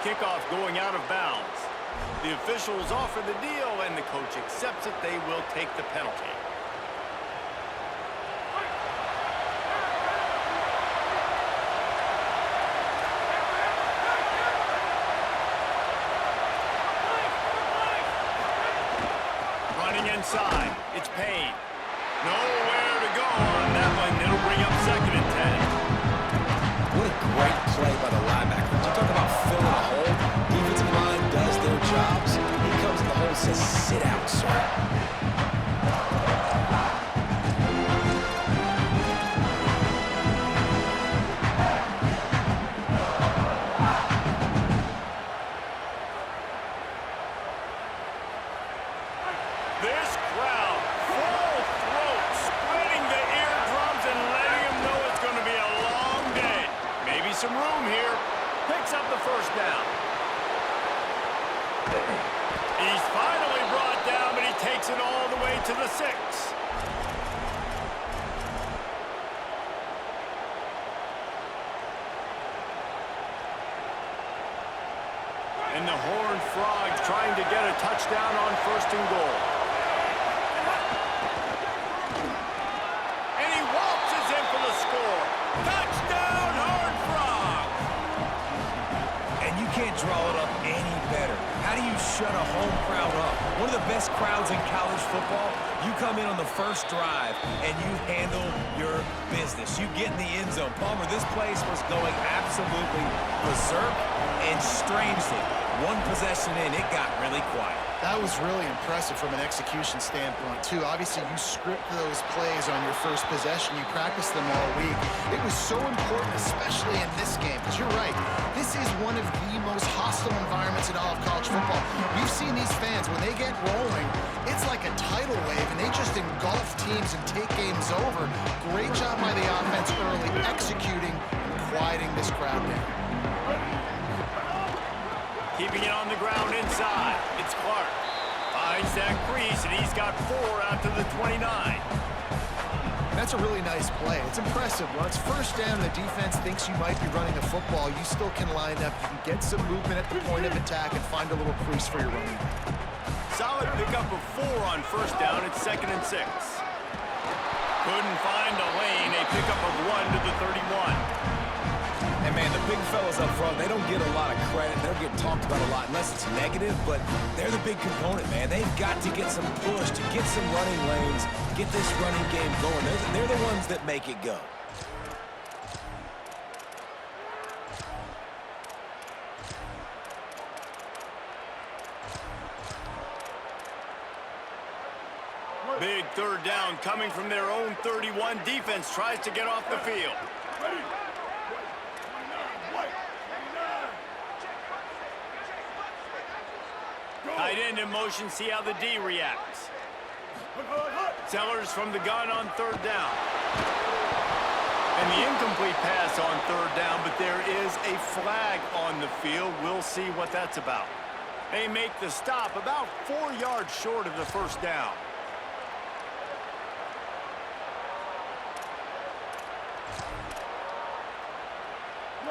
kickoff going out of bounds. The officials offer the deal, and the coach accepts it. They will take the penalty. Running inside, it's Payne. Nowhere to go on that one. It'll bring up 2nd and 10. What a great play by the linebacker. You talk about filling a hole. Defensive line does their jobs. He comes in the hole and says, sit out, sir. This crowd, full throat, spreading the eardrums and letting them know it's going to be a long day. Maybe some room here. Picks up the first down. He's finally brought down, but he takes it all the way to the 6. And the Horned Frogs trying to get a touchdown on 1st and goal. And he waltzes in for the score. Touchdown, Horned Frogs! And you can't draw it up any better. How do you shut a home crowd up? One of the best crowds in college football. You come in on the first drive, and you handle your business. You get in the end zone. Palmer, this place was going absolutely berserk, and strangely, one possession in, it got really quiet. That was really impressive from an execution standpoint, too. Obviously, you script those plays on your first possession. You practice them all week. It was so important, especially in this game, because you're right. This is one of the most hostile environments in all of college football. We've seen these fans, when they get rolling, it's like a tidal wave, and they just engulf teams and take games over. Great job by the offense early, executing and quieting this crowd down. Keeping it on the ground inside. It's Clark. Finds that crease, and he's got 4 out to the 29. That's a really nice play. It's impressive. Once first down, the defense thinks you might be running the football. You still can line up. You can get some movement at the point of attack and find a little crease for your running back. Solid pickup of 4 on first down. It's 2nd and 6. Couldn't find a lane. A pickup of 1 to the 31. And, man, the big fellas up front, they don't get a lot of credit. They don't get talked about a lot unless it's negative, but they're the big component, man. They've got to get some push, to get some running lanes, get this running game going. They're the ones that make it go. Big 3rd down coming from their own 31. Defense tries to get off the field. Tight end in motion, see how the D reacts. Sellers from the gun on 3rd down. And the incomplete pass on 3rd down, but there is a flag on the field. We'll see what that's about. They make the stop about 4 yards short of the first down.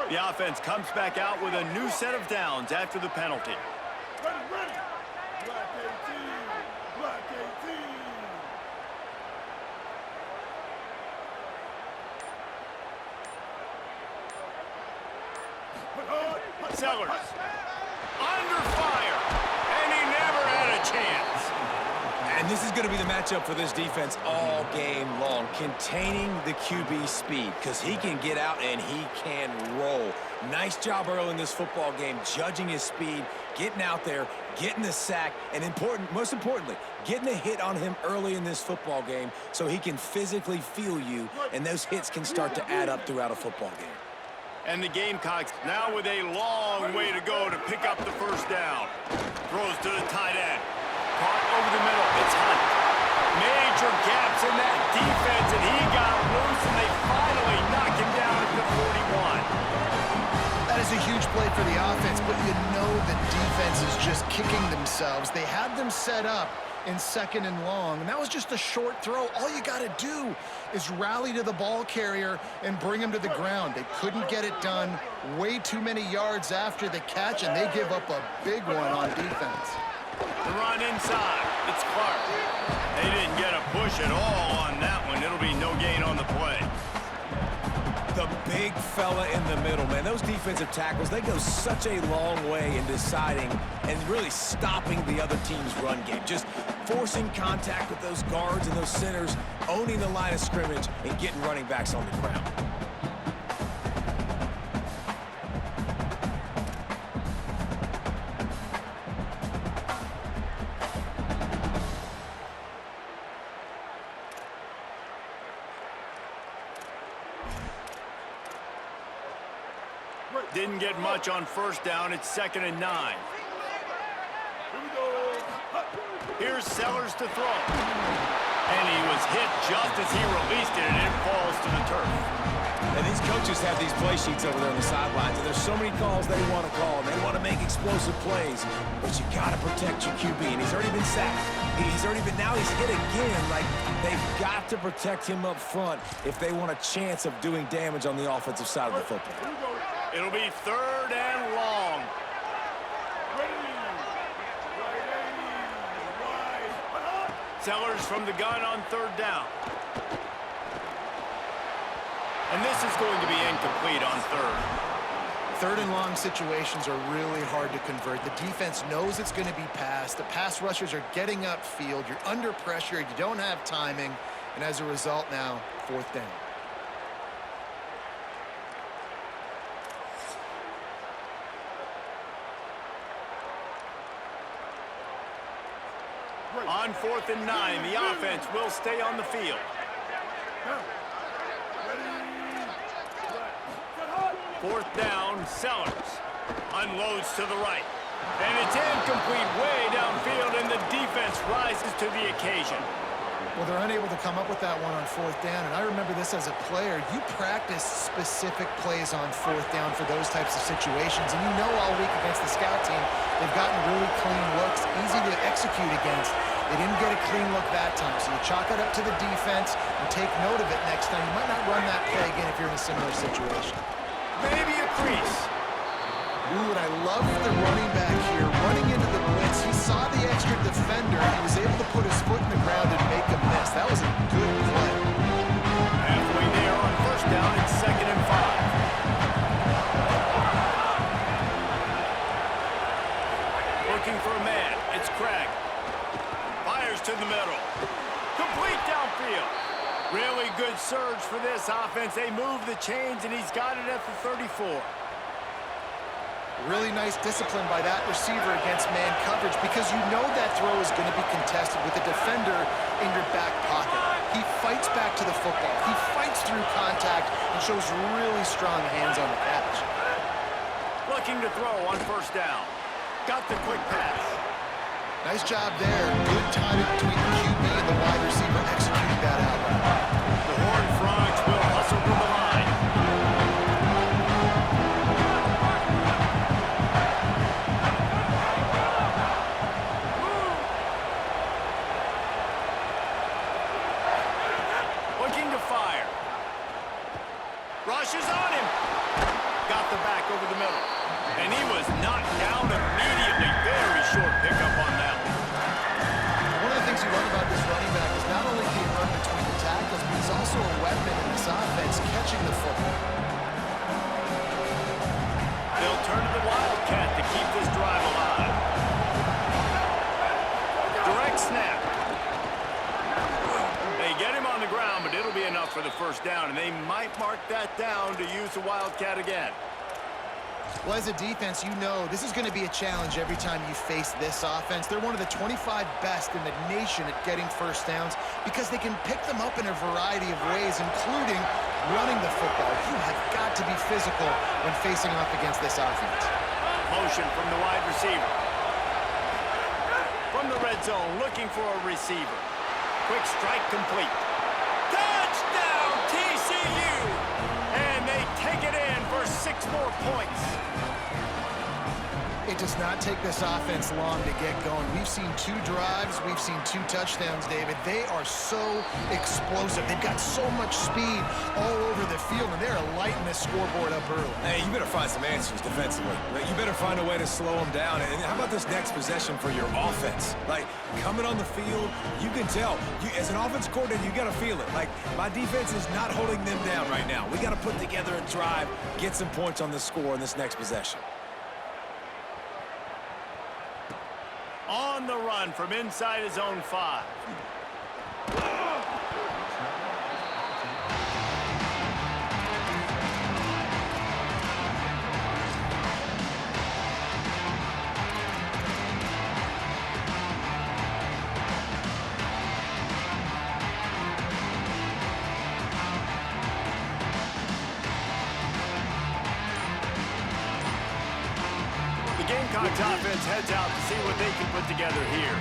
The offense comes back out with a new set of downs after the penalty. Ready. Black 18. Black 18. Sellers under fire, and he never had a chance. And this is going to be the matchup for this defense all game long, containing the QB speed, because he can get out and he can roll. Nice job early in this football game, judging his speed, getting out there, getting the sack, and most importantly, getting a hit on him early in this football game so he can physically feel you, and those hits can start to add up throughout a football game. And the Gamecocks now with a long way to go to pick up the first down. Throws to the tight end. Caught over the middle. It's Hunt. Major gaps in that defense, and he got loose, and they finally knock him down at the 41. That is a huge play for the offense, but you know the defense is just kicking themselves. They had them set up, in 2nd and long. And that was just a short throw. All you got to do is rally to the ball carrier and bring him to the ground. They couldn't get it done. Way too many yards after the catch, and they give up a big one on defense. The run inside. It's Clark. They didn't get a push at all on that one. It'll be no gain on the play. The big fella in the middle, man. Those defensive tackles, they go such a long way in deciding and really stopping the other team's run game. Just forcing contact with those guards and those centers, owning the line of scrimmage, and getting running backs on the ground. Didn't get much on 1st down. It's 2nd and 9. Here's Sellers to throw. And he was hit just as he released it, and it falls to the turf. And these coaches have these play sheets over there on the sidelines, and there's so many calls they want to call. They want to make explosive plays, but you got to protect your QB, and he's already been sacked. Now he's hit again. Like, they've got to protect him up front if they want a chance of doing damage on the offensive side of the football. It'll be 3rd and long. Sellers from the gun on 3rd down. And this is going to be incomplete on 3rd. 3rd and long situations are really hard to convert. The defense knows it's going to be passed. The pass rushers are getting upfield. You're under pressure. You don't have timing. And as a result now, 4th down. On 4th and 9, the offense will stay on the field. 4th down, Sellers. Unloads to the right. And it's incomplete way downfield, and the defense rises to the occasion. Well, they're unable to come up with that one on 4th down, and I remember this as a player. You practice specific plays on 4th down for those types of situations, and you know all week against the scout team, they've gotten really clean looks, easy to execute against. They didn't get a clean look that time, so you chalk it up to the defense and take note of it next time. You might not run that play again if you're in a similar situation. Maybe a crease. Ooh, and I love the running back here, running into the blitz. He saw the extra defender. He was able to put his foot in the ground and make a miss. That was a good play. Halfway there on 1st down, it's 2nd and 5. Looking for a man. It's Craig. Fires to the middle. Complete downfield. Really good surge for this offense. They move the chains, and he's got it at the 34. Really nice discipline by that receiver against man coverage, because you know that throw is going to be contested with a defender in your back pocket. He fights back to the football. He fights through contact and shows really strong hands on the catch. Looking to throw on 1st down. Got the quick pass. Nice job there. Good timing between the QB and the wide receiver executing that out route. The Horned Frogs will hustle from the line. Looking to fire. Rushes on him. Got the back over the middle. And he was knocked down immediately. Very short pickup on that one. One of the things you love about this running back is not only can he run between the tackles, but he's also a weapon in this offense, catching the football. They'll turn to the Wildcat to keep this drive alive. Direct snap. They get him on the ground, but it'll be enough for the 1st down, and they might mark that down to use the Wildcat again. Well, as a defense, you know this is going to be a challenge every time you face this offense. They're one of the 25 best in the nation at getting 1st downs because they can pick them up in a variety of ways, including running the football. You have got to be physical when facing off against this offense. Motion from the wide receiver. From the red zone, looking for a receiver. Quick strike complete. Touchdown, TCU! And they take it in for 6 more points. It does not take this offense long to get going. We've seen 2 drives. We've seen 2 touchdowns, David. They are so explosive. They've got so much speed all over the field, and they're lighting this scoreboard up early. Hey, you better find some answers defensively. You better find a way to slow them down. And how about this next possession for your offense? Like, coming on the field, you can tell. As an offense coordinator, you got to feel it. Like, my defense is not holding them down right now. We got to put together a drive, get some points on the score in this next possession. On the run from inside his own 5. The Gamecocks offense heads out to see what they can put together here.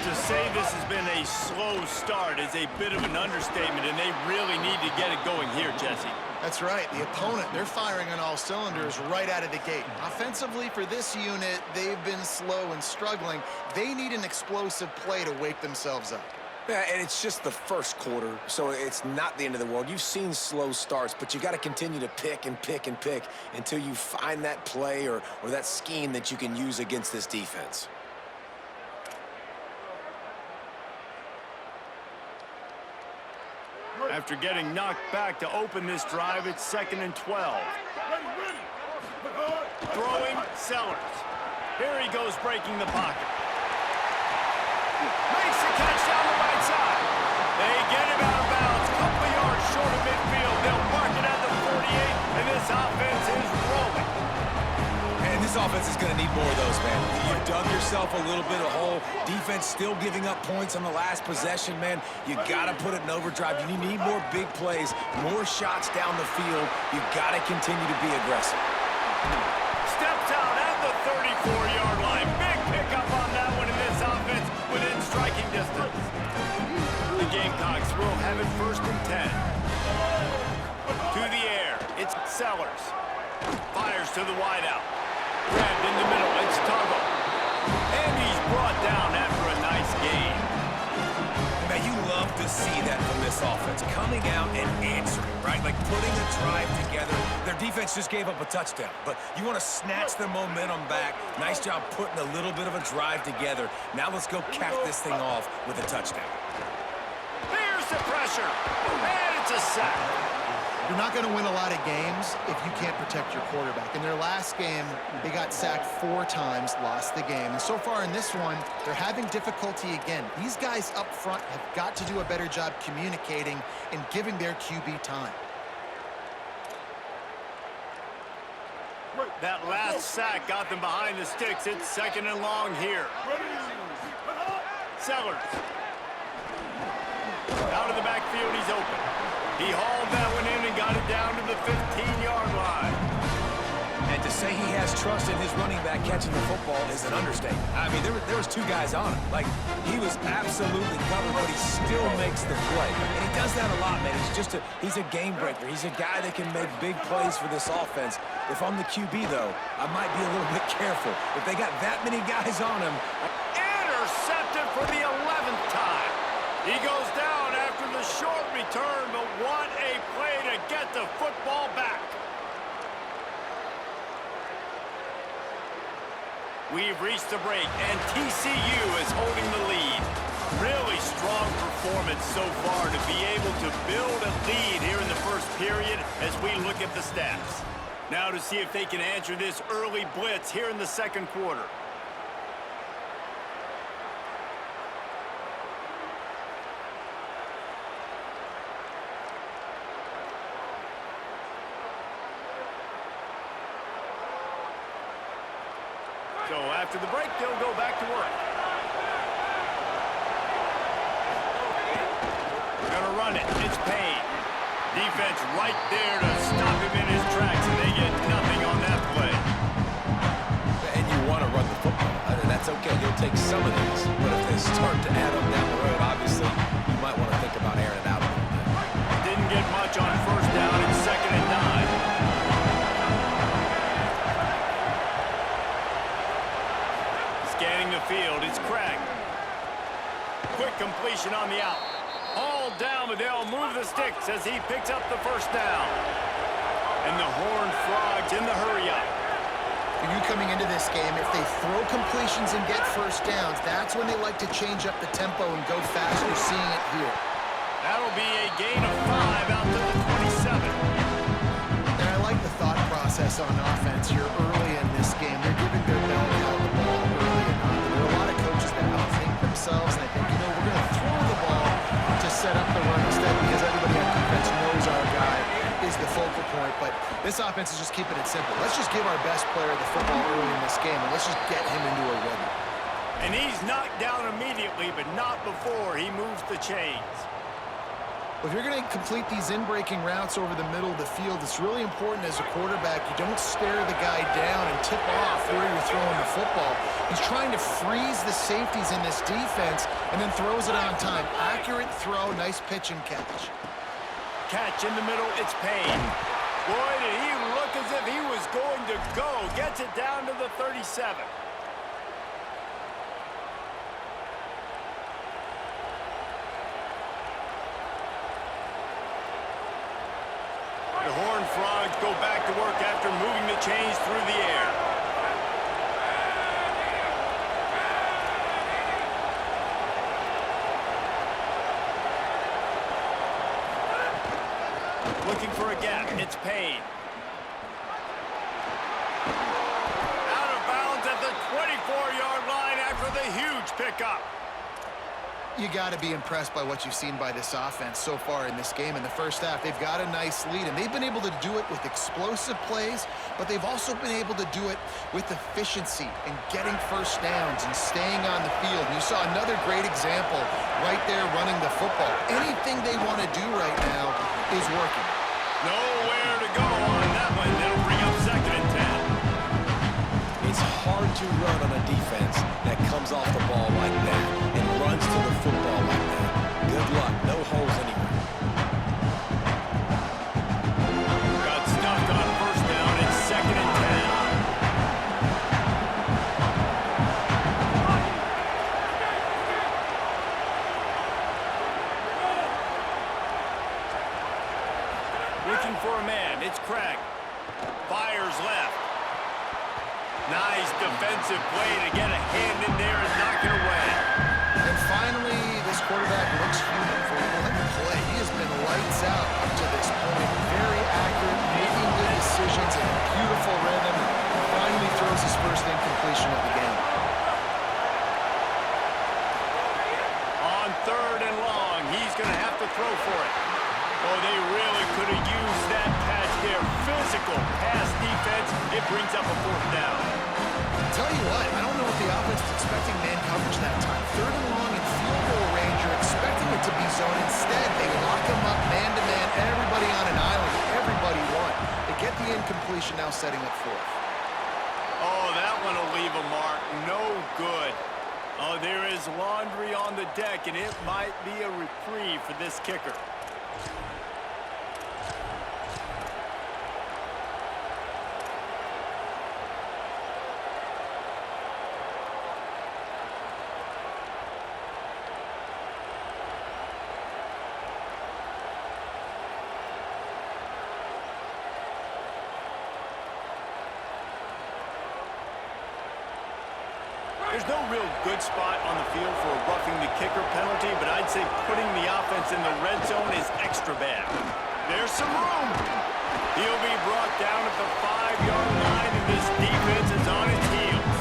To say this has been a slow start is a bit of an understatement, and they really need to get it going here, Jesse. That's right. The opponent, they're firing on all cylinders right out of the gate. Offensively, for this unit, they've been slow and struggling. They need an explosive play to wake themselves up. Yeah, and it's just the first quarter, so it's not the end of the world. You've seen slow starts, but you got to continue to pick and pick and pick until you find that play or that scheme that you can use against this defense. After getting knocked back to open this drive, it's 2nd and 12. Throwing, Sellers. Here he goes, breaking the pocket. Makes the catch down the right side. They get him out of bounds. Couple of yards short of midfield. They'll mark it at the 48, and this offense is rolling. And this offense is going to need more of those, man. You dug yourself a little bit of hole. Defense still giving up points on the last possession, man. You got to put it in overdrive. You need more big plays, more shots down the field. You got to continue to be aggressive. Steps out at the 34-yard line. Big pickup on that one in this offense within striking distance. The Gamecocks will have it 1st and 10. To the air. It's Sellers. Fires to the wideout. Grabbed in the middle. It's Tuggle. And he's brought down after a nice gain. Man, you love to see that from this offense. Coming out and answering, right? Like putting a drive together. Their defense just gave up a touchdown, but you want to snatch the momentum back. Nice job putting a little bit of a drive together. Now let's go cap this thing off with a touchdown. Here's the pressure. And it's a sack. You're not going to win a lot of games if you can't protect your quarterback. In their last game, they got sacked 4 times, lost the game. And so far in this one, they're having difficulty again. These guys up front have got to do a better job communicating and giving their QB time. That last sack got them behind the sticks. It's 2nd and long here. Sellers. Out of the backfield, he's open. He hauled that one in and got it down to the 15-yard line. And to say he has trust in his running back catching the football is an understatement. I mean, there was 2 guys on him. Like, he was absolutely covered, but he still makes the play. And he does that a lot, man. He's a game breaker. He's a guy that can make big plays for this offense. If I'm the QB, though, I might be a little bit careful. If they got that many guys on him. Intercepted for the 11th time. He goes down after the short return, but what a play to get the football back. We've reached the break, and TCU is holding the lead. Really strong performance so far to be able to build a lead here in the first period as we look at the stats. Now to see if they can answer this early blitz here in the 2nd quarter. So after the break, they'll go back to work. Gonna run it. It's Payne. Defense right there to stop him in his tracks, and they get nothing on that play. And you want to run the football. That's okay. You'll take some of these. But if they start to add up down the road, obviously, you might want to think about airing it out a little bit. Didn't get much on 1st down. It's 2nd and 9. quick completion on the out. All down, but they'll move the sticks as he picks up the first down. And the Horned Frogs in the hurry-up. For you coming into this game, if they throw completions and get first downs, that's when they like to change up the tempo and go fast. We're seeing it here. That'll be a gain of 5 out to the 27. And I like the thought process on offense here early in this game. They're giving their bell cow the ball early and on. There are a lot of coaches that outthink themselves, and they think, you know, we're going to throw the ball to set up the run instead because everybody on defense knows our guy is the focal point. But this offense is just keeping it simple. Let's just give our best player the football early in this game, and let's just get him into a rhythm. And he's knocked down immediately, but not before he moves the chains. If you're going to complete these in-breaking routes over the middle of the field, it's really important as a quarterback you don't stare the guy down and tip off where you're throwing the football. He's trying to freeze the safeties in this defense and then throws it on time. Accurate throw, nice pitch and catch. Catch in the middle, it's Payne. Boy, did he look as if he was going to go. Gets it down to the 37. The Horned Frogs go back to work after moving the chains through the air. Looking for a gap. It's Payne. Out of bounds at the 24-yard line after the huge pickup. You got to be impressed by what you've seen by this offense so far in this game. In the first half, they've got a nice lead, and they've been able to do it with explosive plays, but they've also been able to do it with efficiency and getting first downs and staying on the field. And you saw another great example right there running the football. Anything they want to do right now is working. Nowhere to go on that one. They'll bring up 2nd and 10. It's hard to run on a defense that comes off the ball like that and runs to the football like that. Good luck. No holes anywhere. Got stuck on first down. It's 2nd and 10. Looking for a man. It's Craig. Fires left. Nice defensive play to get a hand in there and knock it away. And finally, this quarterback looks human for one play. He has been lights out up to this point. Very accurate, making good decisions in a beautiful rhythm. And finally throws his first incompletion of the game. On 3rd and long, he's going to have to throw for it. Oh, they really could have used that patch there. Physical pass defense. It brings up a 4th down. Tell you what, I don't know if the offense was expecting man coverage that time. 3rd and long in field goal range, you're expecting it to be zone. Instead, they lock him up man-to-man, everybody on an island, everybody won. They get the incompletion, now setting up 4th. Oh, that one will leave a mark. No good. Oh, there is laundry on the deck, and it might be a reprieve for this kicker. There's no real good spot on the field for a roughing the kicker penalty, but I'd say putting the offense in the red zone is extra bad. There's some room. He'll be brought down at the 5-yard line, and this defense is on its heels.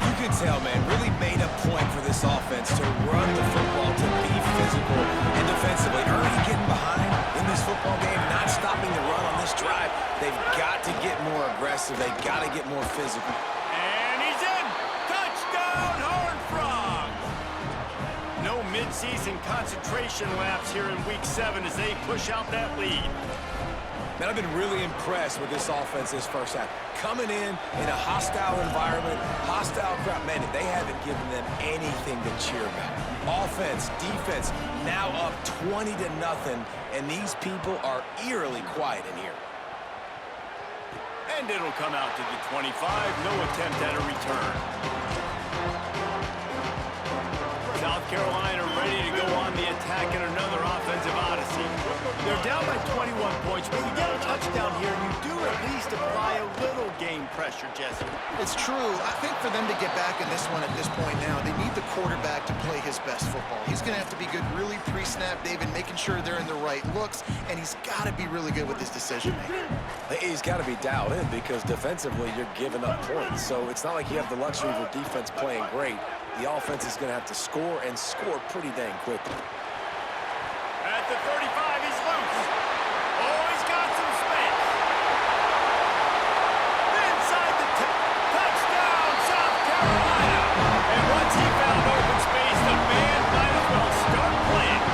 You can tell, man, really made a point for this offense to run the football, to be physical and defensively. Early getting behind in this football game, not stopping the run on this drive. They've got to get more aggressive. They've got to get more physical. And he's in. Touchdown, Horned Frogs. No mid-season concentration laps here in Week 7 as they push out that lead. Man, I've been really impressed with this offense this first half. Coming in a hostile environment, hostile crowd, man, they haven't given them anything to cheer about. Offense, defense, now up 20-0, and these people are eerily quiet in here. And it'll come out to the 25. No attempt at a return. South Carolina ready to go on the attack in another offensive odyssey. They're down by 21 points, but you get a touchdown here, you do at least apply a little game pressure, Jesse. It's true. I think for them to get back in this one at this point now, they need the quarterback to play his best football. He's going to have to be good really pre-snap, David, making sure they're in the right looks, and he's got to be really good with his decision-making. He's got to be dialed in because defensively you're giving up points. So it's not like you have the luxury of your defense playing great. The offense is going to have to score and score pretty dang quickly. At the 35, he's loose. Oh, he's got some space. Inside the touchdown, South Carolina. And once he found open space, the band might as well start playing.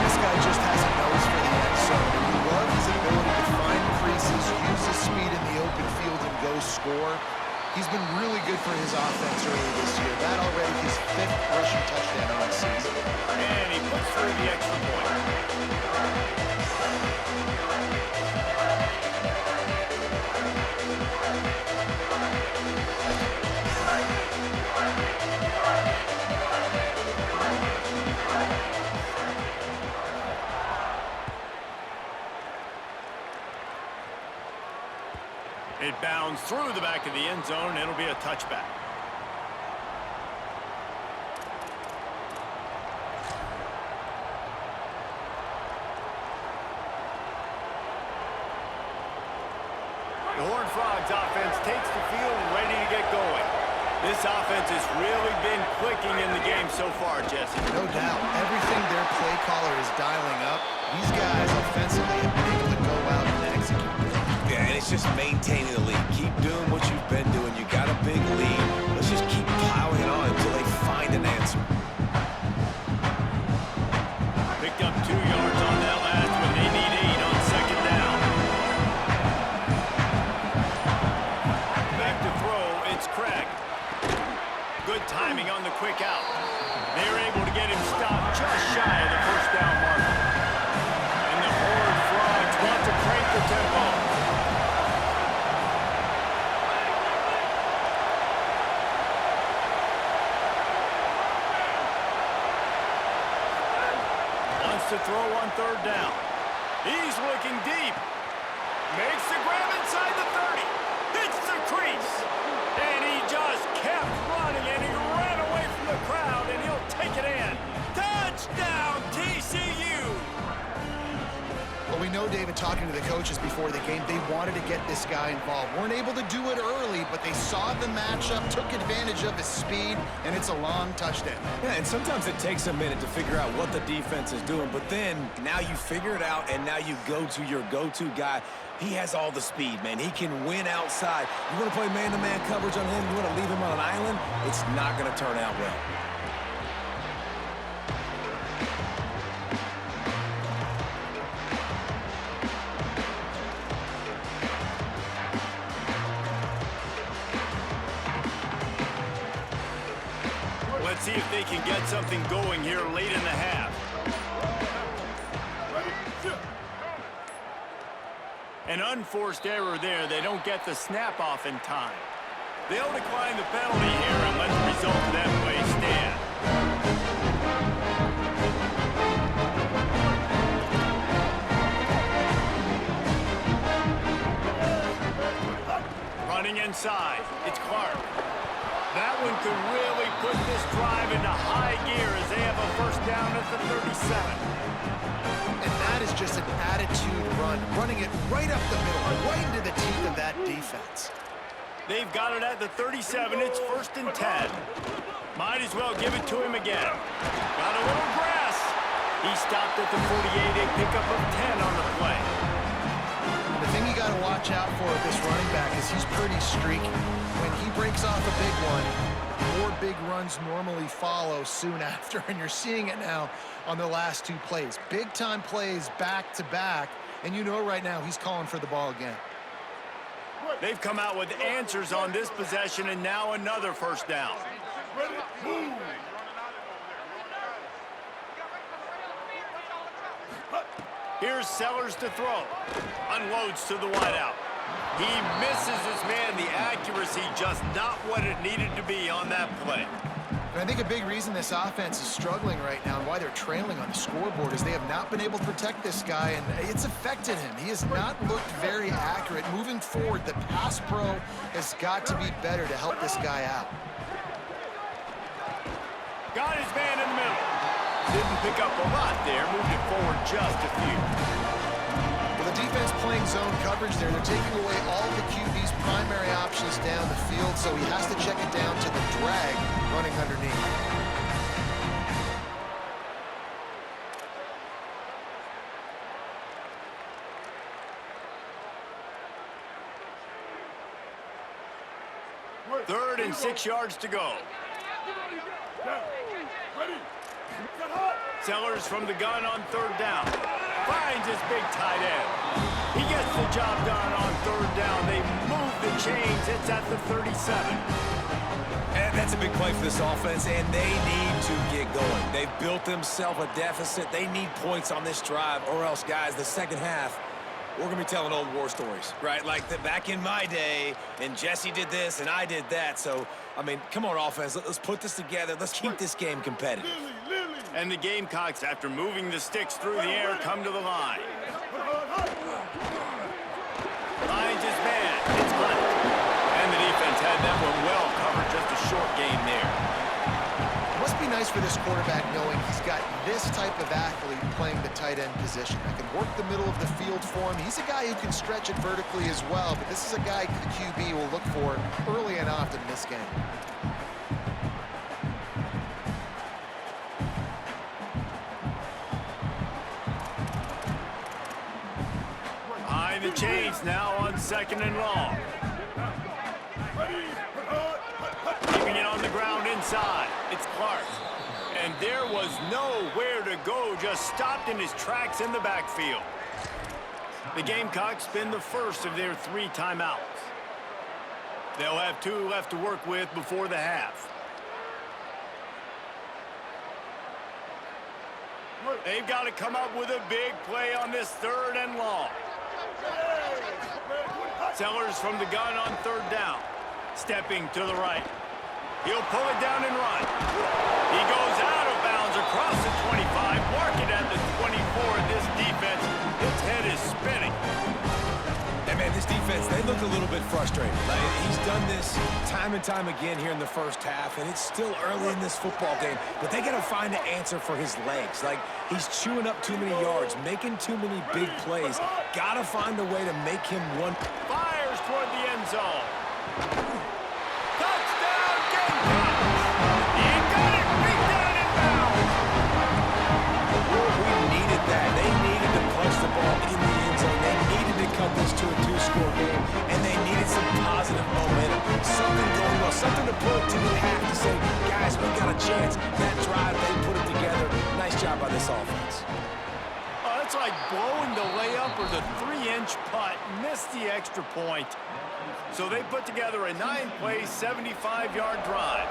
This guy just has a nose for the end zone. And you love his ability to find creases, use his speed in the open field, and go score. He's been really good for his offense early this year. That already his 5th rushing touchdown on the season. And he puts through the extra point. It bounds through the back of the end zone, and it'll be a touchback. The Horned Frogs offense takes the field ready to get going. This offense has really been clicking in the game so far, Jesse. No doubt. Everything their play caller is dialing up, these guys offensively have been able to go out and execute. Yeah, and it's just maintaining the lead. Keep doing what you've been doing. You got a big lead. Let's just keep plowing on until they find an answer. Picked up 2 yards on that last one. They need 8 on second down. Back to throw. It's Craig. Good timing on the quick out. They're able to get him stopped just shy of the first down marker. And the Horned Frogs want to crank the tempo. To throw on third down. He's looking deep. Makes the grab inside the 30. Hits the crease. And he just kept running, and he ran away from the crowd, and he'll take it in. Touchdown, TCU! Well, we know, David, talking to the coaches before the game, they wanted to get this guy involved. Weren't able to do it early, but they saw the matchup, took advantage of his speed, and it's a long touchdown. Yeah, and sometimes it takes a minute to figure out what the defense is doing, but then now you figure it out, and now you go to your go-to guy. He has all the speed, man. He can win outside. You want to play man-to-man coverage on him? You want to leave him on an island? It's not going to turn out well. Let's see if they can get something going here late in the half. An unforced error there. They don't get the snap off in time. They'll decline the penalty here and let the result of that play stand. Running inside. It's Clark. That one could really put this drive into high gear as they have a first down at the 37. And that is just an attitude run, running it right up the middle, right into the teeth of that defense. They've got it at the 37. It's 1st and 10. Might as well give it to him again. Got a little grass. He stopped at the 48, a pickup of 10 on the play. The thing you got to watch out for with this running back is he's pretty streaky. When he breaks off a big one, more big runs normally follow soon after, and you're seeing it now on the last 2 plays. Big-time plays back-to-back, and you know right now he's calling for the ball again. They've come out with answers on this possession, and now another first down. Here's Sellers to throw. Unloads to the wideout. He misses his man. The accuracy just not what it needed to be on that play. And I think a big reason this offense is struggling right now and why they're trailing on the scoreboard is they have not been able to protect this guy, and it's affected him. He has not looked very accurate. Moving forward, the pass pro has got to be better to help this guy out. Got his man in the middle. Didn't pick up a lot there. Moved it forward just a few. Well, the defense playing zone coverage there. They're taking away all the QB's primary options down the field, so he has to check it down to the drag running underneath. Third and 6 yards to go. Sellers from the gun on third down. Finds his big tight end. He gets the job done on third down. They move the chains. It's at the 37. And that's a big play for this offense, and they need to get going. They've built themselves a deficit. They need points on this drive, or else, guys, the second half, we're going to be telling old war stories, right? Like back in my day, and Jesse did this, and I did that. So, I mean, come on, offense. Let's put this together. Let's keep this game competitive. And the Gamecocks, after moving the sticks through the air, come to the line. Finds his man. It's Hunt. And the defense had that one well covered. Just a short game there. It must be nice for this quarterback knowing he's got this type of athlete playing the tight end position that can work the middle of the field for him. He's a guy who can stretch it vertically as well, but this is a guy the QB will look for early and often in this game. Behind the chains now on second and long. Keeping it on the ground inside. It's Clark. And there was nowhere to go, just stopped in his tracks in the backfield. The Gamecocks spin the first of their 3 timeouts. They'll have 2 left to work with before the half. They've got to come up with a big play on this third and long. Sellers from the gun on third down. Stepping to the right. He'll pull it down and run. He goes out of bounds across the 25, mark it at the 24. This defense, its head is spinning. And man, this defense, they look a little bit frustrated. Like, he's done this time and time again here in the first half, and it's still early in this football game, but they got to find an answer for his legs. Like, he's chewing up too many yards, making too many big plays. Got to find a way to make him one. Fires toward the end zone. Touchdown, Gamecocks! He got it, beat down in bounds. We needed that. They needed to punch the ball in the end zone. They needed to cut this to a 2-score game, and they needed some positive momentum. Something going well, something to put to the half to say, guys, we got a chance. That drive, they put it together. Nice job by this offense. Oh, it's like blowing the layup or the 3-inch putt. Missed the extra point. So they put together a 9-play, 75-yard drive.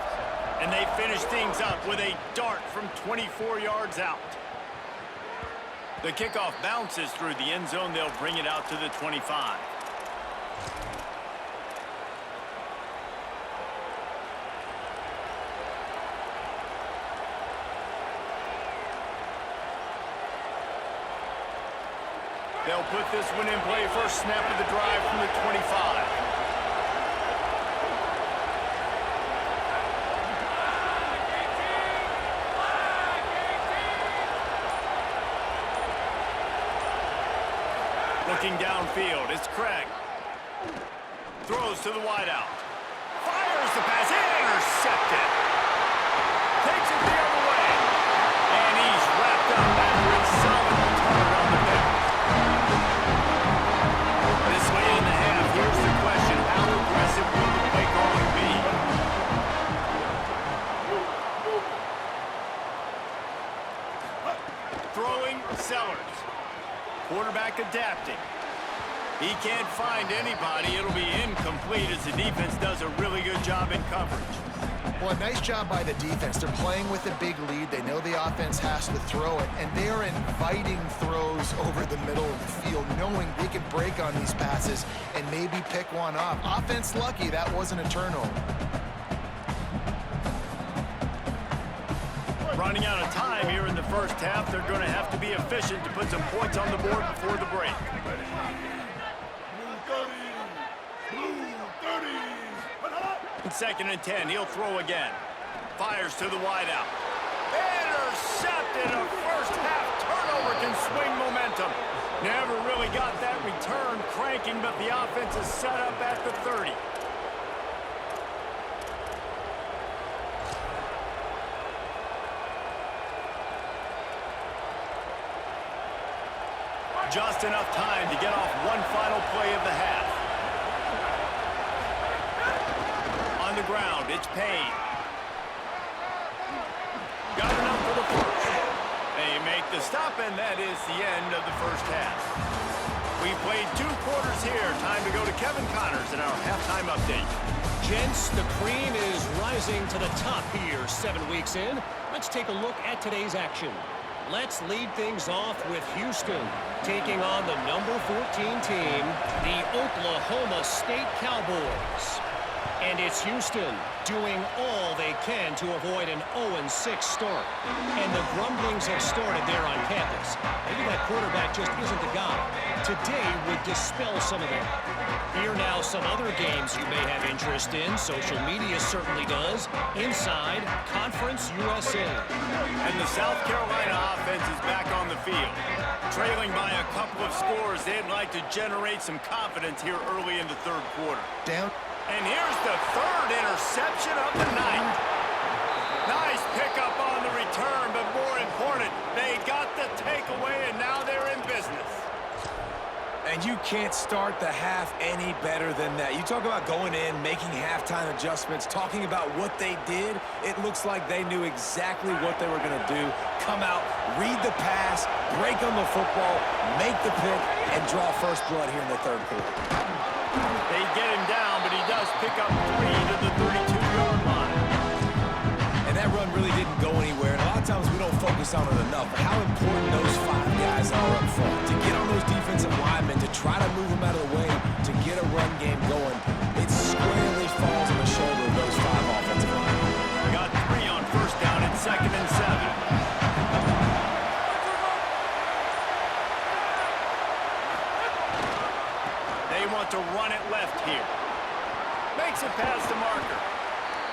And they finish things up with a dart from 24 yards out. The kickoff bounces through the end zone. They'll bring it out to the 25. They'll put this one in play. First snap of the drive from the 25. Looking downfield, it's Craig. Throws to the wideout. Fires the pass, intercepted. Takes it the other way. And he's wrapped up after a solid return on the pick. This way in the half, here's the question. How aggressive will the play calling be? Throwing Sellers. Quarterback adapting. He can't find anybody. It'll be incomplete as the defense does a really good job in coverage. Well, a nice job by the defense. They're playing with a big lead. They know the offense has to throw it, and they are inviting throws over the middle of the field, knowing they can break on these passes and maybe pick one off. Offense lucky that wasn't a turnover. Running out of time here in the first half, they're going to have to be efficient to put some points on the board before the break. Blue 30. In 2nd and 10, he'll throw again. Fires to the wideout. Intercepted. A first half turnover can swing momentum. Never really got that return cranking, but the offense is set up at the 30. Just enough time to get off one final play of the half. On the ground, it's Payne. Got enough for the first. They make the stop, and that is the end of the first half. We've played 2 quarters here. Time to go to Kevin Connors in our halftime update. Gents, the cream is rising to the top here 7 weeks in. Let's take a look at today's action. Let's lead things off with Houston taking on the number 14 team, the Oklahoma State Cowboys. And it's Houston doing all they can to avoid an 0-6 start. And the grumblings have started there on campus. Maybe that quarterback just isn't the guy. Today would dispel some of that. Here now some other games you may have interest in. Social media certainly does. Inside Conference USA. And the South Carolina offense is back on the field. Trailing by a couple of scores, they'd like to generate some confidence here early in the 3rd quarter. Down. And here's the 3rd interception of the night. Nice pickup on the return, but more important, they got the takeaway, and now they're in business. And you can't start the half any better than that. You talk about going in, making halftime adjustments, talking about what they did. It looks like they knew exactly what they were going to do. Come out, read the pass, break on the football, make the pick, and draw first blood here in the 3rd quarter. They get him down, but he does pick up 3 to the 32-yard line. And that run really didn't go anywhere. And a lot of times we don't focus on it enough. How important those 5 guys are up front. To get on those defensive linemen, to try to move them out of the way, to get a run game going, it squarely falls on the shoulder of those 5 offensive linemen. Got 3 on 1st down and 2nd and 7. To run it left here. Makes it past the marker.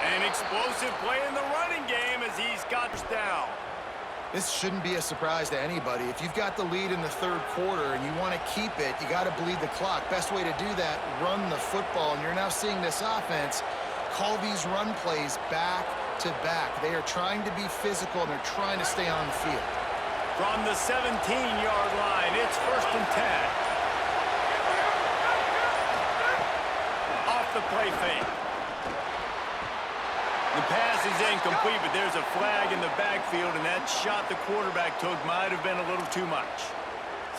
An explosive play in the running game as he's got us down. This shouldn't be a surprise to anybody. If you've got the lead in the 3rd quarter and you want to keep it, you got to bleed the clock. Best way to do that, run the football. And you're now seeing this offense call these run plays back to back. They are trying to be physical, and they're trying to stay on the field. From the 17-yard line, it's 1st and 10. The play fake. The pass is incomplete, but there's a flag in the backfield, and that shot the quarterback took might have been a little too much.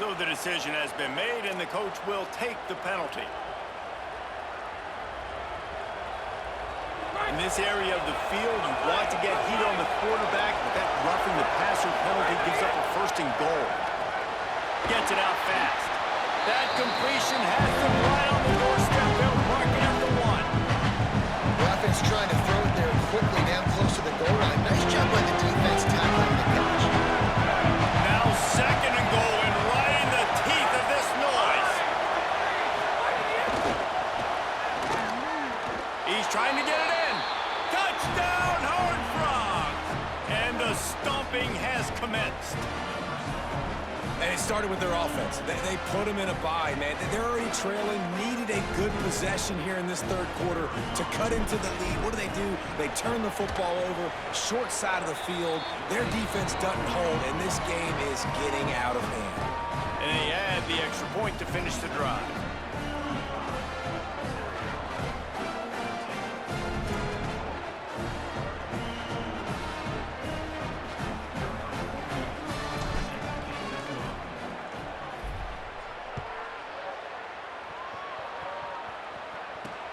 So the decision has been made, and the coach will take the penalty. In this area of the field, you want to get heat on the quarterback, but that roughing the passer penalty gives up a 1st and goal. Gets it out fast. That completion has them right on the doorstep. They'll mark it at the 1. The offense trying to throw it there quickly down close to the goal line. Nice job by the defense tackling the catch. Now 2nd and goal, and right in the teeth of this noise. He's trying to get it in. Touchdown, Horned Frogs! And the stomping has commenced. And it started with their offense. They put them in a bye, man. They're already trailing, needed a good possession here in this 3rd quarter to cut into the lead. What do? They turn the football over, short side of the field. Their defense doesn't hold, and this game is getting out of hand. And they add the extra point to finish the drive.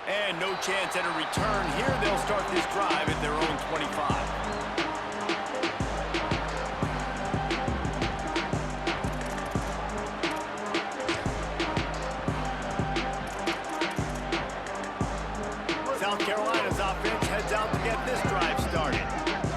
And no chance at a return here. They'll start this drive at their own 25. South Carolina's offense heads out to get this drive started.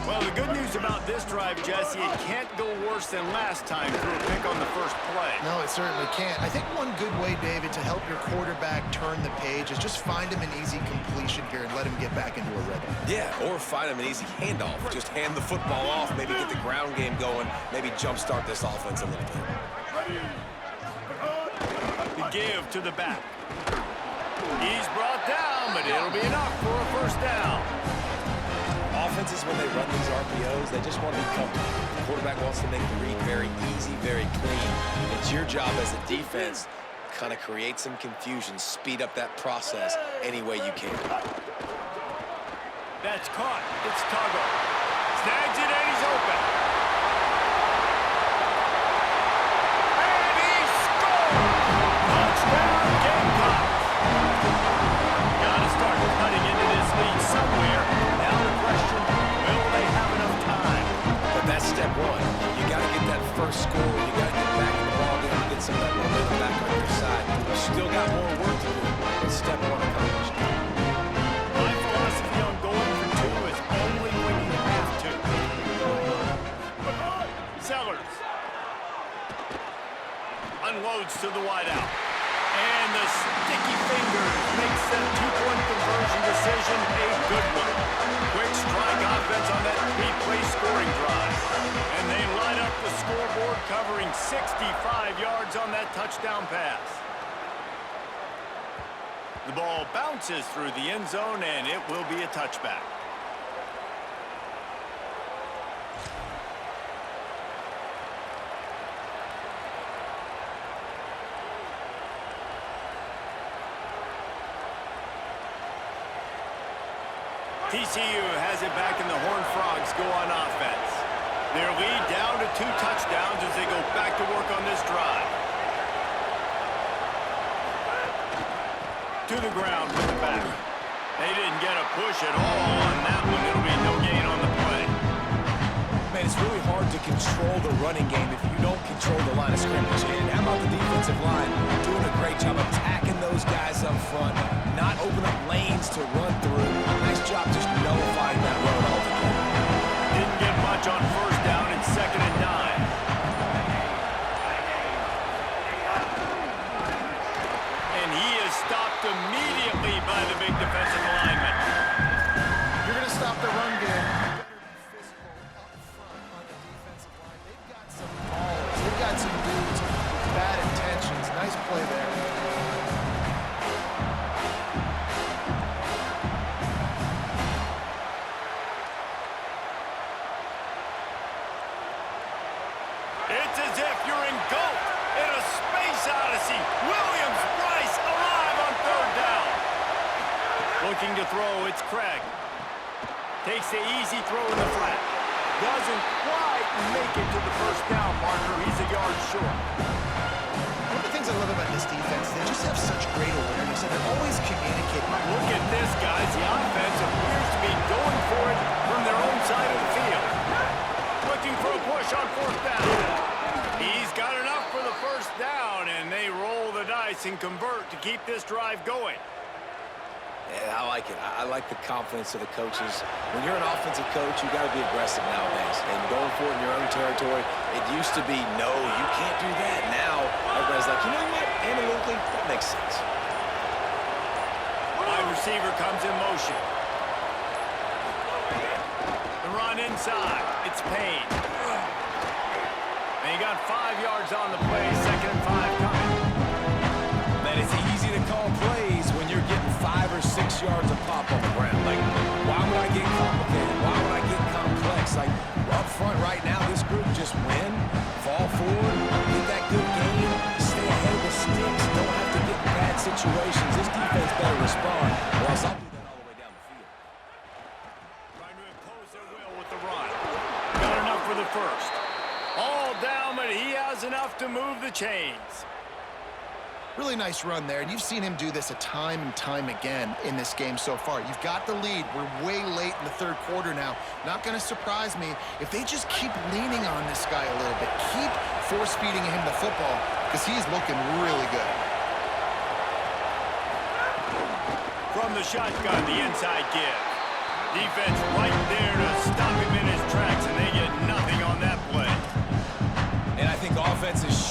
Well, the good news about this drive drive, Jesse, it can't go worse than last time through a pick on the first play. No, it certainly can't. I think one good way, David, to help your quarterback turn the page is just find him an easy completion here and let him get back into a rhythm. Yeah, or find him an easy handoff. Just hand the football off, maybe get the ground game going, maybe jumpstart this offense a little bit. The give to the back. He's brought down, but it'll be enough for a first down. Offenses, when they run these RPOs, they just want to be comfortable. The quarterback wants to make the read very easy, very clean. It's your job as a defense, kind of create some confusion, speed up that process any way you can. That's caught. It's Tuggle. Snags it, and he's open. And he scores! Touchdown, Gamecocks! Gotta start cutting into this lead somewhere. Now the question, will they have enough time? But that's step one. You got to get that first score. You got to get back in the ballgame and get some of that momentum back on your side. You still got more work to do, but step one accomplished. My philosophy on going for two is only when you have to. Sellers. Unloads to the wideout. And the sticky fingers makes that two-point conversion decision a good one. Quick strike offense on that three-play scoring drive. And they light up the scoreboard covering 65 yards on that touchdown pass. The ball bounces through the end zone, and it will be a touchback. TCU has it back, and the Horned Frogs go on offense. Their lead down to 2 touchdowns as they go back to work on this drive. To the ground with the back. They didn't get a push at all on that one. It'll be no gain on the play. Man, it's really hard to control the running game if you don't control the line of scrimmage. And how about the defensive line doing a great job attacking those guys up front, not open up lanes to run through. Nice job just nullifying that run altogether. Didn't get much on first down and 2nd and 9. And he is stopped immediately by the big defensive lineman. You're going to stop the run game. You better be physical up front on the defensive line. They've got some ballers. They've got some dudes with bad intentions. Nice play there. It's as if you're engulfed in a space odyssey. Williams-Brice alive on 3rd down. Looking to throw, it's Craig. Takes the easy throw in the flat. Doesn't quite make it to the first down marker. He's a yard short. One of the things I love about this defense, they just have such great awareness, and they're always communicating. Look at this, guys. The offense appears to be going for it from their own side of the field. Looking for a push on 4th down. He's got enough for the first down, and they roll the dice and convert to keep this drive going. Yeah, I like it. I like the confidence of the coaches. When you're an offensive coach, you got to be aggressive nowadays. And going for it in your own territory, it used to be, no, you can't do that. Now, everybody's like, you know what? Analytically, that makes sense. Wide receiver comes in motion. The run inside. It's Payne. And he got 5 yards on the play. 2nd and 5 coming. Man, it's easy to call plays when you're getting 5 or 6 yards of pop on the ground. Like, why would I get complicated? Why would I get complex? Like, up front right now, this group just win, fall forward, get that good game, stay ahead of the sticks, don't have to get in bad situations. This defense better respond, or else I'll do that all the way down the field. Trying to impose their will with the run. Got enough for the first. All down, but he has enough to move the chains. Really nice run there, and you've seen him do this a time and time again in this game so far. You've got the lead. We're way late in the 3rd quarter now. Not going to surprise me if they just keep leaning on this guy a little bit. Keep force-feeding him the football because he's looking really good. From the shotgun, the inside give. Defense right there to stop him in his tracks, and they get nothing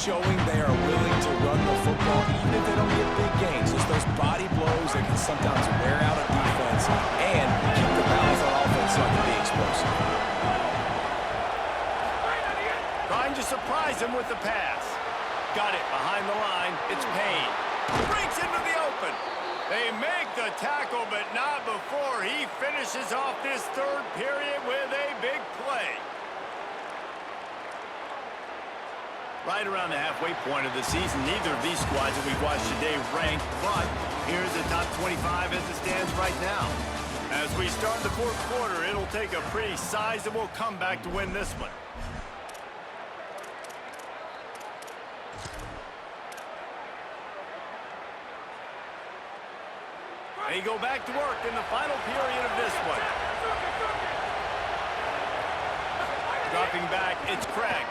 showing they are willing to run the football even if they don't get big gains. Just those body blows that can sometimes wear out a defense and keep the balance on offense so it can be explosive. Trying to surprise him with the pass. Got it behind the line. It's Payne. Breaks into the open. They make the tackle, but not before he finishes off this third period with a big play. Right around the halfway point of the season, neither of these squads that we've watched today ranked, but here's the top 25 as it stands right now. As we start the fourth quarter, it'll take a pretty sizable comeback to win this one. They go back to work in the final period of this one. Dropping back, it's Craig.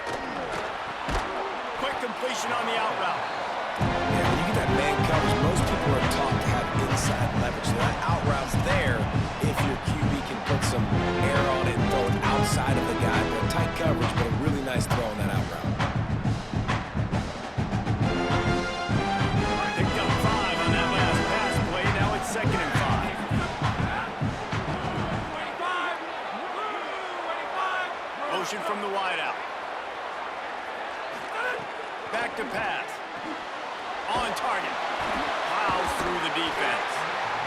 Quick completion on the out route. Yeah, when you get that man coverage, most people are taught to have inside leverage. So that out route's there if your QB can put some air on it and throw it outside of the guy. But tight coverage, but a really nice throw on that out route. Picked up 5 on that last pass play. Now it's 2nd and 5. Motion from the wideout. Back to pass. On target. Plows through the defense.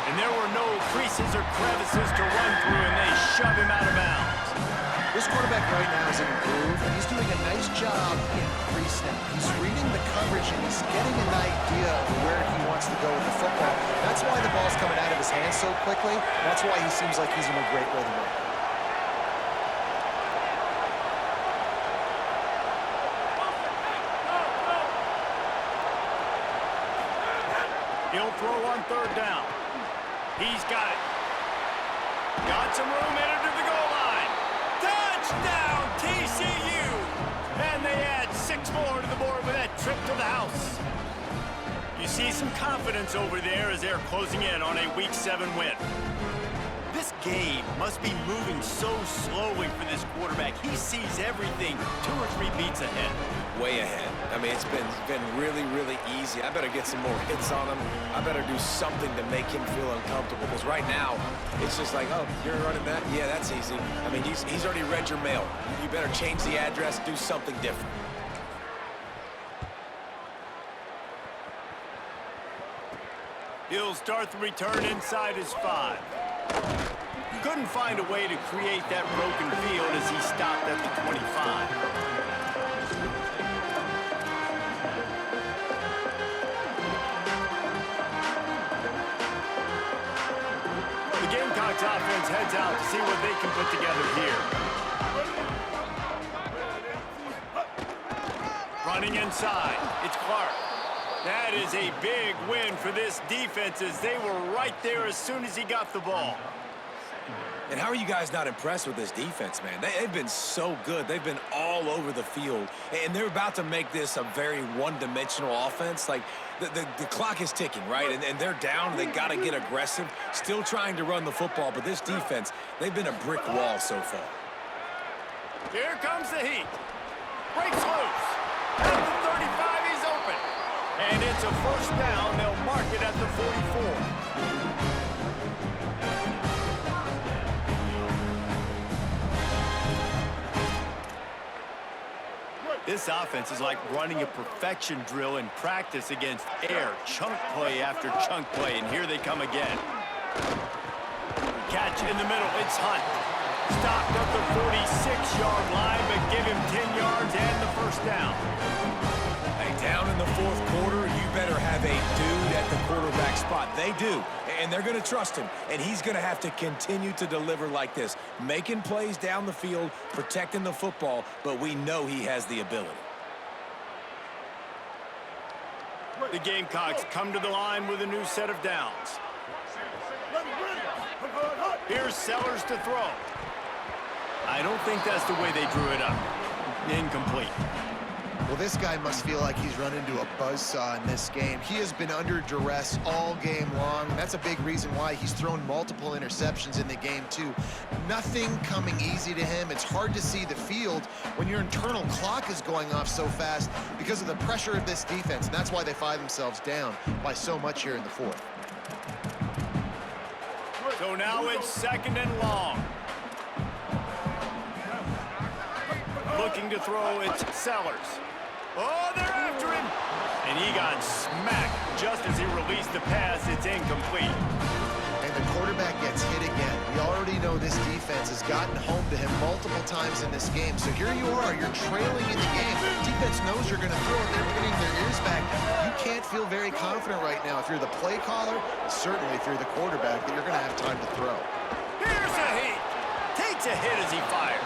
And there were no creases or crevices to run through, and they shove him out of bounds. This quarterback right now is in a groove, and he's doing a nice job in pre-snap. He's reading the coverage, and he's getting an idea of where he wants to go with the football. That's why the ball's coming out of his hands so quickly. That's why he seems like he's in a great rhythm right now. He'll throw on 3rd down. He's got it. Got some room, headed to the goal line. Touchdown, TCU! And they add 6 more to the board with that trip to the house. You see some confidence over there as they're closing in on a Week 7 win. This game must be moving so slowly for this quarterback. He sees everything 2 or 3 beats ahead. Way ahead. I mean, it's been really, really easy. I better get some more hits on him. I better do something to make him feel uncomfortable. Because right now, it's just like, oh, you're running that? Yeah, that's easy. I mean, he's already read your mail. You better change the address, do something different. He'll start the return inside his 5. Couldn't find a way to create that broken field as he stopped at the 25. The Gamecocks offense heads out to see what they can put together here. Running inside, it's Clark. That is a big win for this defense as they were right there as soon as he got the ball. And how are you guys not impressed with this defense, man? They've been so good. They've been all over the field. And they're about to make this a very one-dimensional offense. Like, the clock is ticking, right? And they're down. They got to get aggressive. Still trying to run the football. But this defense, they've been a brick wall so far. Here comes the heat. Breaks loose. At the 35, he's open. And it's a 1st down. They'll mark it at the 44. This offense is like running a perfection drill in practice against air. Chunk play after chunk play, and here they come again. Catch in the middle, it's Hunt. Stopped at the 46-yard line, but give him 10 yards and the 1st down. Hey, down in the 4th quarter, you better have a dude at the quarterback spot. They do, and they're going to trust him, and he's going to have to continue to deliver like this, making plays down the field, protecting the football, but we know he has the ability. The Gamecocks come to the line with a new set of downs. Here's Sellers to throw. I don't think that's the way they drew it up. Incomplete. Well, this guy must feel like he's run into a buzzsaw in this game. He has been under duress all game long, and that's a big reason why he's thrown multiple interceptions in the game, too. Nothing coming easy to him. It's hard to see the field when your internal clock is going off so fast because of the pressure of this defense, and that's why they find themselves down by so much here in the fourth. So now it's 2nd and long. Looking to throw, it's Sellers. Oh, they're after him! And he got smacked just as he released the pass. It's incomplete. And the quarterback gets hit again. We already know this defense has gotten home to him multiple times in this game. So here you are, you're trailing in the game. Defense knows you're going to throw it. They're putting their ears back. You can't feel very confident right now if you're the play caller, and certainly if you're the quarterback, that you're going to have time to throw. Here's a hit. Takes a hit as he fires.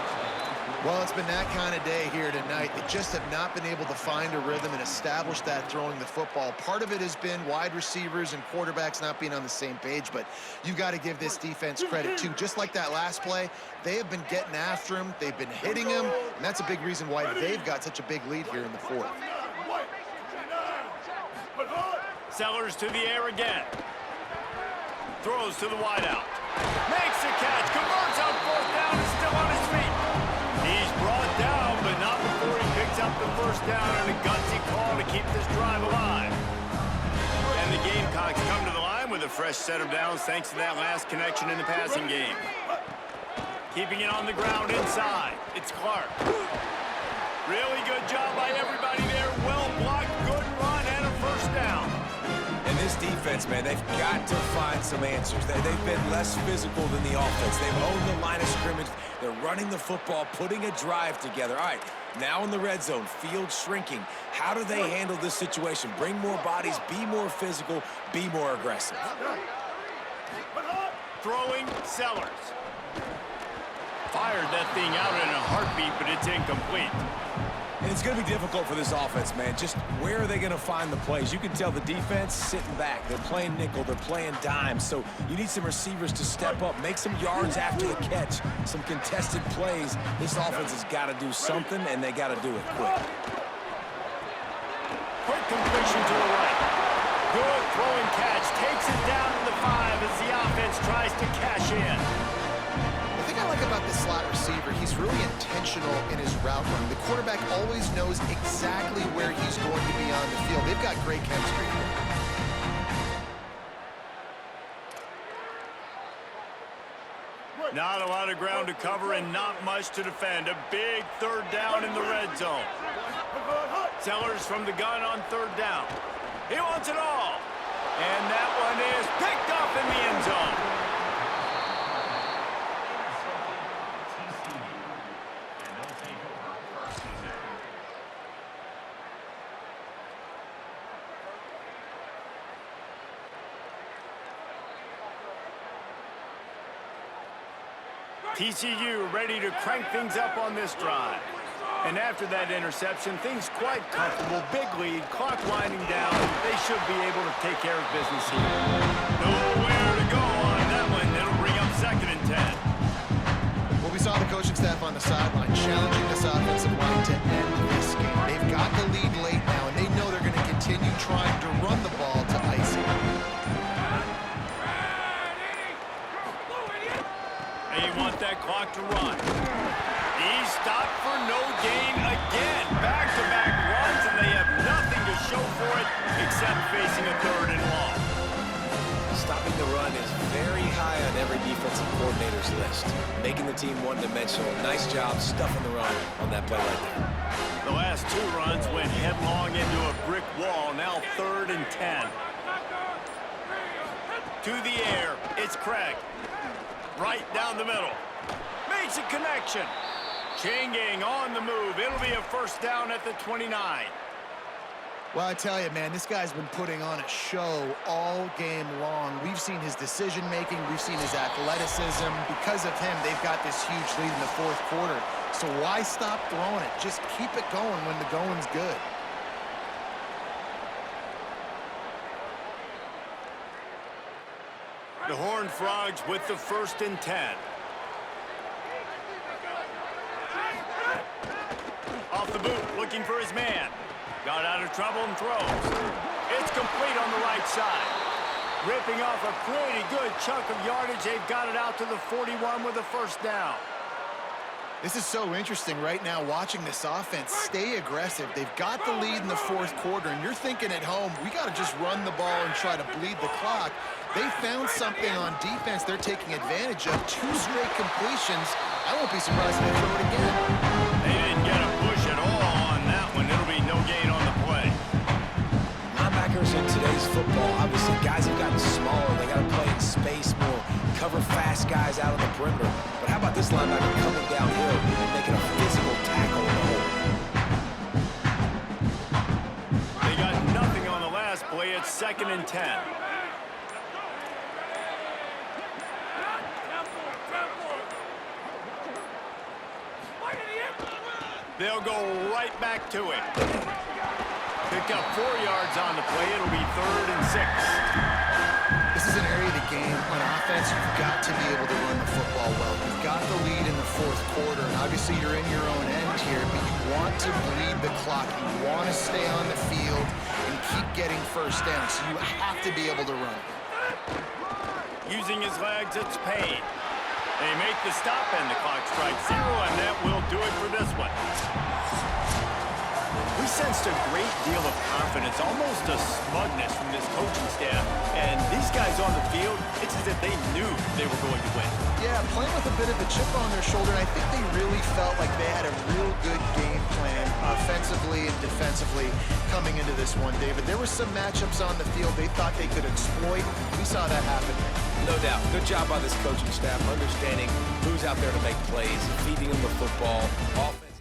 Well, it's been that kind of day here tonight. They just have not been able to find a rhythm and establish that throwing the football. Part of it has been wide receivers and quarterbacks not being on the same page, but you got to give this defense credit, too. Just like that last play, they have been getting after him. They've been hitting him, and that's a big reason why they've got such a big lead here in the fourth. Sellers to the air again. Throws to the wideout. Makes the catch. Converts on 4th down and still on his feet. He's brought down, but not before he picks up the 1st down and a gutsy call to keep this drive alive. And the Gamecocks come to the line with a fresh set of downs thanks to that last connection in the passing game. Keeping it on the ground inside. It's Clark. Really good job by everybody there. Well blocked, good run, and a 1st down. And this defense, man, they've got to find some answers. They've been less physical than the offense. They've owned the line of scrimmage. They're running the football, putting a drive together. All right, now in the red zone, field shrinking. How do they handle this situation? Bring more bodies, be more physical, be more aggressive. Throwing Sellers. Fired that thing out in a heartbeat, but it's incomplete. And it's going to be difficult for this offense, man. Just where are they going to find the plays? You can tell the defense sitting back. They're playing nickel. They're playing dime. So you need some receivers to step up, make some yards after the catch, some contested plays. This offense has got to do something, and they got to do it quick. Quick completion to the right. Good throwing catch. Takes it down to the 5 as the offense tries to cash in. The thing I like about this slot receiver, he's really intentional in his route running. The quarterback always knows exactly where he's going to be on the field. They've got great chemistry here. Not a lot of ground to cover and not much to defend. A big 3rd down in the red zone. Sellers from the gun on 3rd down. He wants it all. And that one is picked up in the end zone. TCU ready to crank things up on this drive. And after that interception, things quite comfortable. Big lead, clock winding down. They should be able to take care of business here. Nowhere to go on that one. It'll bring up 2nd and 10. Well, we saw the coaching staff on the sideline challenging this offensive line to end this game. They've got the lead late now, and they know they're going to continue trying to run the ball to ice it. They want that clock to run. He stopped for no gain again. Back-to-back runs, and they have nothing to show for it except facing a 3rd and long. Stopping the run is very high on every defensive coordinator's list. Making the team one-dimensional. Nice job stuffing the run on that play right there. The last 2 runs went headlong into a brick wall. Now 3rd and 10. To the air, it's Craig. Right down the middle. Makes a connection. Changing on the move. It'll be a 1st down at the 29. Well, I tell you, man, this guy's been putting on a show all game long. We've seen his decision-making. We've seen his athleticism. Because of him, they've got this huge lead in the 4th quarter. So why stop throwing it? Just keep it going when the going's good. The Horned Frogs with the 1st and 10. Off the boot, looking for his man. Got out of trouble and throws. It's complete on the right side. Ripping off a pretty good chunk of yardage. They've got it out to the 41 with a first down. This is so interesting right now, watching this offense stay aggressive. They've got the lead in the fourth quarter, and you're thinking at home, we got to just run the ball and try to bleed the clock. They found something on defense they're taking advantage of. 2 straight completions. I won't be surprised if they throw it again. They didn't get a push at all on that one. It'll be no gain on the play. Linebackers in today's football, obviously, guys have gotten smaller. They got to play in space more, cover fast guys out on the perimeter. But how about this linebacker coming downhill and making a physical tackle in the hole? They got nothing on the last play. It's 2nd and 10. They'll go right back to it. Pick up 4 yards on the play. It'll be 3rd and 6. This is an area of the game on offense you've got to be able to run the football well. You've got the lead in the fourth quarter, and obviously you're in your own end here, but you want to bleed the clock. You want to stay on the field and keep getting first down, so you have to be able to run. Using his legs, it's Payne. They make the stop, and the clock strikes 0, and that will do it for this one. We sensed a great deal of confidence, almost a smugness from this coaching staff. And these guys on the field, it's as if they knew they were going to win. Yeah, playing with a bit of a chip on their shoulder, and I think they really felt like they had a real good game plan offensively and defensively coming into this one, David. There were some matchups on the field they thought they could exploit. We saw that happen. No doubt. Good job by this coaching staff, understanding who's out there to make plays, feeding them the football. Offense.